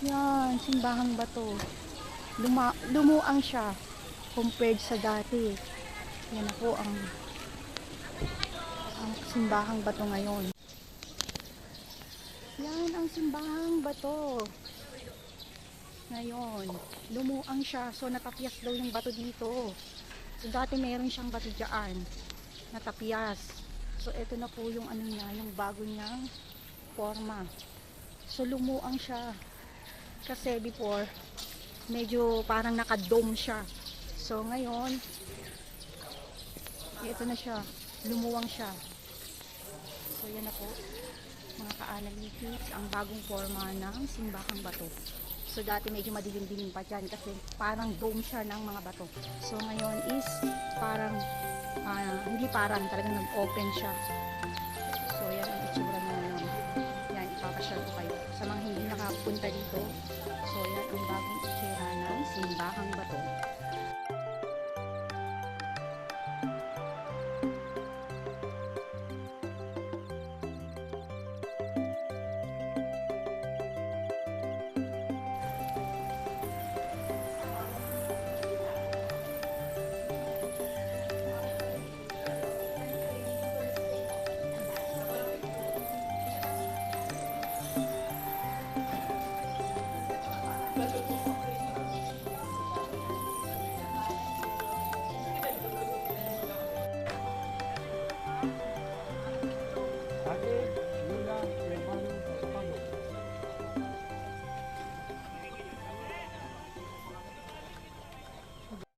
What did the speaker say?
Yan, simbahang bato. Lumuang siya compared sa dati. Yan na po ang simbahang bato ngayon. Yan ang simbahang bato. Ngayon, lumuang siya. So, natapyas daw yung bato dito. So, dati meron siyang bato dyan. Natapyas. So, ito na po yung ano niya, yung bago niyang forma. So, lumuang siya. Kasi before, medyo parang naka-dome siya. So, ngayon, ito na siya. Lumuwang siya. So, yan na po. Mga ka-analytics, ang bagong forma ng simbahang bato. So, dati medyo madilim-dilim pa dyan kasi parang dome siya ng mga bato. So, ngayon is parang, hindi parang talagang nag-open siya. So, yan ang itsura na ngayon. Yan, ipapasyal ko kayo. Sa mga hindi nakapunta dito, so, yan ang bagong itsura ng simbahang bato.